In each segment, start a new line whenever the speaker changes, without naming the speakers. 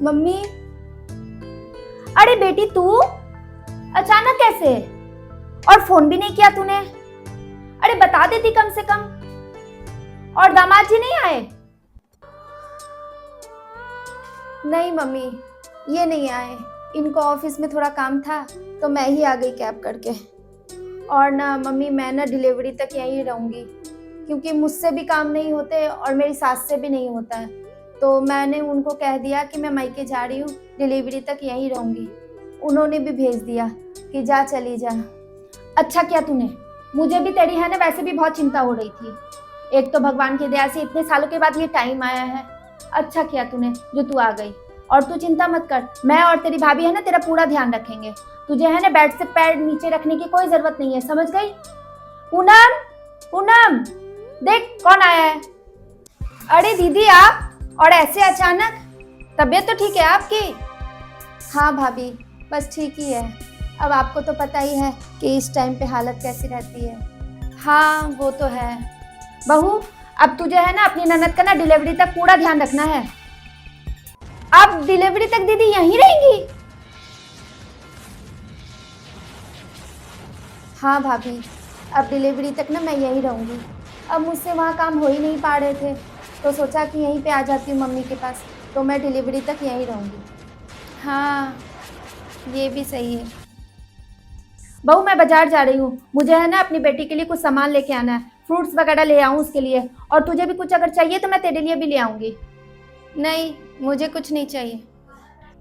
Mummy. अरे बेटी तू अचानक कैसे? और फोन भी नहीं किया तूने? अरे बता देती कम से कम। और दामाद जी नहीं आए? नहीं मम्मी, ये नहीं आए। इनको ऑफिस में थोड़ा काम था तो मैं ही आ गई कैब करके। और ना मम्मी, मैं ना डिलीवरी तक यहीं रहूँगी क्योंकि मुझसे भी काम नहीं होते और मेरी सास से भी नहीं होता है। तो मैंने उनको कह दिया कि मैं मायके जा रही हूँ, डिलीवरी तक यहीं रहूँगी। उन्होंने भी भेज दिया कि जा चली जा। अच्छा किया तूने, मुझे भी तेरी है ना वैसे भी बहुत चिंता हो रही थी। एक तो भगवान की दया से इतने सालों के बाद ये टाइम आया है। अच्छा किया तूने जो तू आ गई। और तू चिंता मत कर, मैं और तेरी भाभी है ना तेरा पूरा ध्यान रखेंगे। तुझे है ना बेड से पैर नीचे रखने की कोई जरूरत नहीं है, समझ गई? पूनम, पूनम देख कौन आया है। अरे दीदी आप, और ऐसे अचानक? तबीयत तो ठीक है आपकी? हाँ भाभी, बस ठीक ही है। अब आपको तो पता ही है कि इस टाइम पे हालत कैसी रहती है। हाँ वो तो है। बहू, अब तुझे है ना अपनी ननद का ना डिलीवरी तक पूरा ध्यान रखना है। आप डिलीवरी तक दीदी यहीं रहेंगी? हाँ भाभी, अब डिलीवरी तक ना मैं यहीं रहूँगी। अब मुझसे वहाँ काम हो ही नहीं पा रहे थे तो सोचा कि यहीं पे आ जाती हूँ मम्मी के पास, तो मैं डिलीवरी तक यहीं रहूँगी। हाँ ये भी सही है। बहू मैं बाजार जा रही हूँ, मुझे है ना अपनी बेटी के लिए कुछ सामान लेके आना है, फ्रूट्स वगैरह ले आऊँ उसके लिए। और तुझे भी कुछ अगर चाहिए तो मैं तेरे लिए भी ले आऊँगी। नहीं, मुझे कुछ नहीं चाहिए।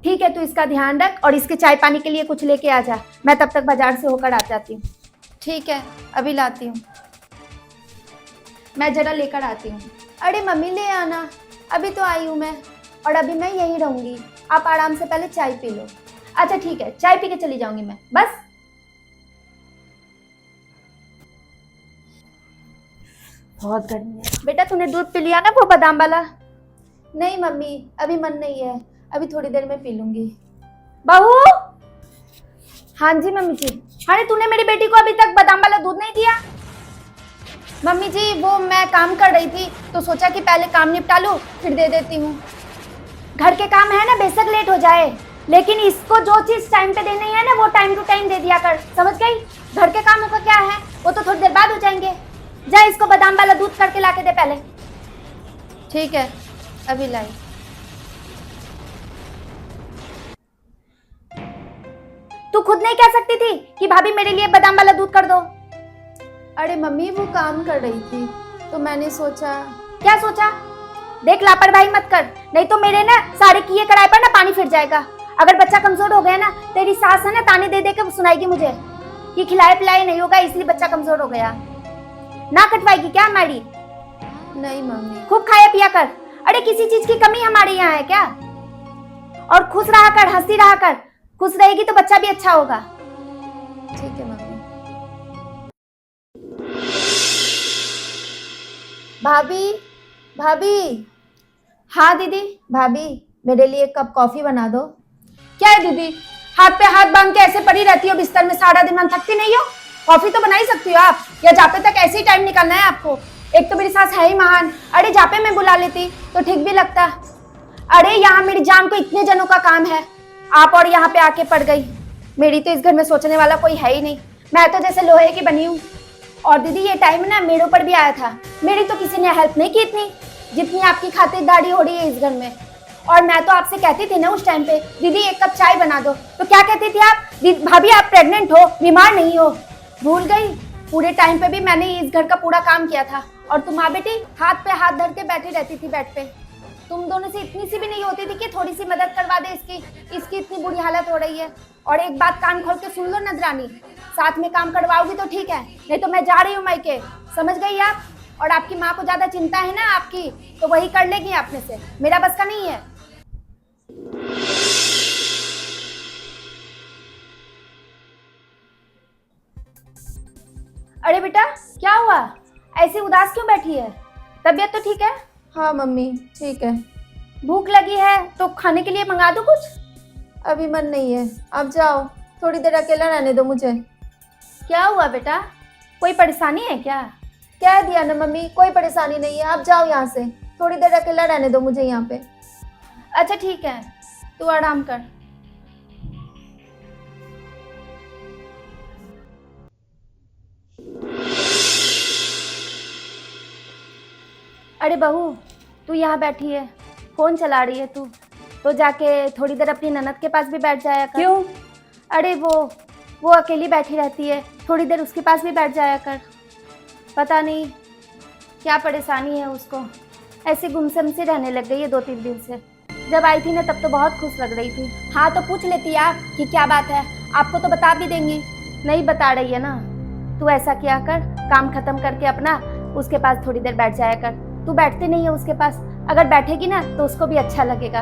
ठीक है, तू इसका ध्यान रख और इसके चाय पानी के लिए कुछ लेके आ जा। मैं तब तक बाजार से होकर आ जाती हूँ। ठीक है, अभी लाती हूँ। मैं जरा लेकर आती हूँ। अरे मम्मी ले आना, अभी तो आई हूँ मैं, और अभी मैं यहीं रहूँगी। आप आराम से पहले चाय पी लो। अच्छा ठीक है, चाय पी के चली जाऊँगी मैं बस। बहुत गर्मी है। बेटा तूने दूध पी लिया ना वो बादाम वाला? नहीं मम्मी, अभी मन नहीं है, अभी थोड़ी देर में पी लूंगी। बहू। हाँ जी मम्मी जी। अरे तूने मेरी बेटी को अभी तक बादाम वाला दूध नहीं दिया? मम्मी जी वो मैं काम कर रही थी तो सोचा कि पहले काम निपटा लूं फिर दे देती हूँ। घर के काम है ना, बेशक लेट हो जाए लेकिन इसको जो चीज टाइम पे देनी है ना वो टाइम टू टाइम दे दिया कर, समझ गई? घर के कामों का क्या है, वो तो थोड़ी देर बाद हो जाएंगे। जा इसको बादाम वाला दूध करके ला के दे पहले। ठीक है, अभी लाई। तू खुद नहीं कह सकती थी कि भाभी मेरे लिए बादाम वाला दूध कर दो? अरे मम्मी वो काम कर रही थी तो मैंने सोचा। क्या सोचा? देख लापरवाही मत कर, नहीं तो मेरे ना सारे किए कराए पर ना पानी फिर जाएगा। अगर बच्चा कमजोर हो गया ना, तेरी सास है ना ताने दे दे के सुनाएगी मुझे कि खिलाए पिलाए नहीं होगा इसलिए बच्चा कमजोर हो गया। ना कटवाएगी क्या हमारी? नहीं मम्मी। खूब खाया पिया कर। अरे किसी चीज की कमी हमारे यहाँ है क्या? और खुश रहा कर, हंसी रहा कर। खुश रहेगी तो बच्चा भी अच्छा होगा। ठीक है मम्मी। भाभी, भाभी। हाँ दीदी। भाभी मेरे लिए एक कप कॉफी बना दो। क्या है दीदी, हाथ पे हाथ बांध के ऐसे पड़ी रहती हो बिस्तर में सारा दिन, थकती नहीं हो? कॉफी तो बना ही सकती हो आप, या जाते तक ऐसे ही टाइम निकालना है आपको? एक तो मेरी सास है ही महान, अरे जापे मैं बुला लेती तो ठीक भी लगता। अरे यहाँ मेरी जान को इतने जनों का काम है, आप और यहाँ पे आके पड़ गई। मेरी तो इस घर में सोचने वाला कोई है ही नहीं, मैं तो जैसे लोहे की बनी हूँ। और दीदी ये टाइम ना मेरे ऊपर भी आया था, मेरी तो किसी ने हेल्प नहीं की इतनी जितनी आपकी खातिरदारी हो रही है इस घर में। और मैं तो आपसे कहती थी ना उस टाइम पे, दीदी एक कप चाय बना दो, तो क्या कहती थी आप? भाभी आप प्रेग्नेंट हो, बीमार नहीं हो। भूल गई? पूरे टाइम पे भी मैंने इस घर का पूरा काम किया था और तुम माँ बेटी हाथ पे हाथ धर के बैठी रहती थी बेड पे। तुम दोनों से इतनी सी भी नहीं होती थी कि थोड़ी सी मदद करवा दे इसकी इतनी बुरी हालत हो रही है। और एक बात कान खोल के सुन लो नजरानी, साथ में काम करवाओगी तो ठीक है, नहीं तो मैं जा रही हूँ मायके, समझ गई आप? और आपकी माँ को ज्यादा चिंता है ना आपकी, तो वही कर लेगी आप में से, मेरा बस का नहीं है। अरे बेटा क्या हुआ, ऐसी उदास क्यों बैठी है? तबीयत तो ठीक है? हाँ मम्मी ठीक है। भूख लगी है तो खाने के लिए मंगा दूं कुछ? अभी मन नहीं है, आप जाओ, थोड़ी देर अकेला रहने दो मुझे। क्या हुआ बेटा, कोई परेशानी है क्या? कह दिया ना मम्मी, कोई परेशानी नहीं है, आप जाओ यहाँ से, थोड़ी देर अकेला रहने दो मुझे यहाँ पे। अच्छा ठीक है। तू आराम कर। अरे बहू, तू यहाँ बैठी है, फोन चला रही है तू, तो जाके थोड़ी देर अपनी ननद के पास भी बैठ जाया कर।
क्यों?
अरे वो अकेली बैठी रहती है, थोड़ी देर उसके पास भी बैठ जाया कर। पता नहीं क्या परेशानी है उसको, ऐसे गुमसम से रहने लग गई है 2-3 दिन से। जब आई थी ना तब तो बहुत खुश लग रही थी। हाँ तो पूछ लेती आप कि क्या बात है, आपको तो बता भी देंगी। नहीं बता रही है ना, तू ऐसा किया कर, काम खत्म करके अपना उसके पास थोड़ी देर बैठ जाया कर। तू बैठती नहीं है उसके पास, अगर बैठेगी ना तो उसको भी अच्छा लगेगा।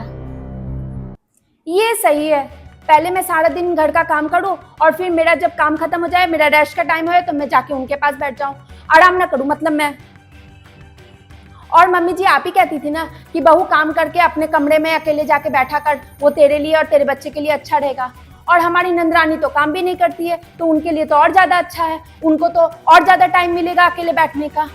ये सही है, पहले मैं सारा दिन घर का काम करूं और फिर मेरा जब काम खत्म हो जाए, मेरा रेस्ट का टाइम हो तो मैं जाके उनके पास बैठ जाऊं, आराम ना करूं मतलब मैं। और मम्मी जी आप ही कहती थी ना कि बहू काम करके अपने कमरे में अकेले जाके बैठा कर, वो तेरे लिए और तेरे बच्चे के लिए अच्छा रहेगा। और हमारी नंदरानी तो काम भी नहीं करती है, तो उनके लिए तो और ज़्यादा अच्छा है, उनको तो और ज़्यादा टाइम मिलेगा अकेले बैठने का।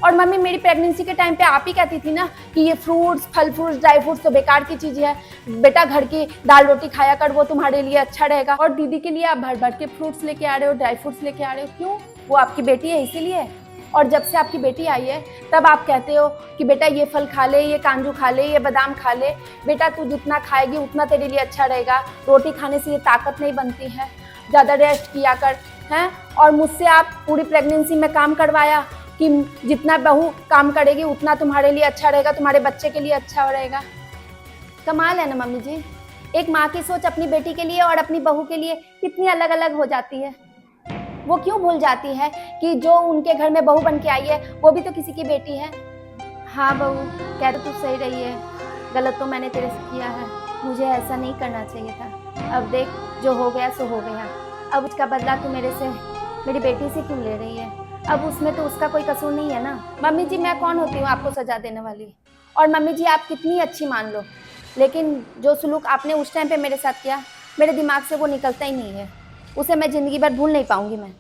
और मम्मी मेरी प्रेगनेंसी के टाइम पे आप ही कहती थी ना कि ये फ्रूट्स, फल फ्रूट्स, ड्राई फ्रूट्स तो बेकार की चीज़ है, बेटा घर की दाल रोटी खाया कर, वो तुम्हारे लिए अच्छा रहेगा। और दीदी के लिए आप भर भर के फ्रूट्स लेके आ रहे हो, ड्राई फ्रूट्स लेके आ रहे हो, क्यों? वो आपकी बेटी है इसीलिए। और जब से आपकी बेटी आई है तब आप कहते हो कि बेटा ये फल खा ले, ये काजू खा ले, ये बादाम खा ले, बेटा तू जितना खाएगी उतना तेरे लिए अच्छा रहेगा, रोटी खाने से ये ताकत नहीं बनती है, ज़्यादा रेस्ट किया कर, हैं। और मुझसे आप पूरी प्रेगनेंसी में काम करवाया कि जितना बहू काम करेगी उतना तुम्हारे लिए अच्छा रहेगा, तुम्हारे बच्चे के लिए अच्छा रहेगा। कमाल है ना मम्मी जी, एक माँ की सोच अपनी बेटी के लिए और अपनी बहू के लिए कितनी अलग अलग हो जाती है। वो क्यों भूल जाती है कि जो उनके घर में बहू बन के आई है वो भी तो किसी की बेटी है। हाँ बहू, कह तो तू सही रही है, गलत तो मैंने तेरे से किया है, मुझे ऐसा नहीं करना चाहिए था। अब देख जो हो गया सो हो गया, अब उसका बदला तू मेरे से, मेरी बेटी से क्यों ले रही है? अब उसमें तो उसका कोई कसूर नहीं है ना। मम्मी जी मैं कौन होती हूँ आपको सजा देने वाली? और मम्मी जी आप कितनी अच्छी मान लो, लेकिन जो सलूक आपने उस टाइम पे मेरे साथ किया, मेरे दिमाग से वो निकलता ही नहीं है, उसे मैं ज़िंदगी भर भूल नहीं पाऊंगी मैं।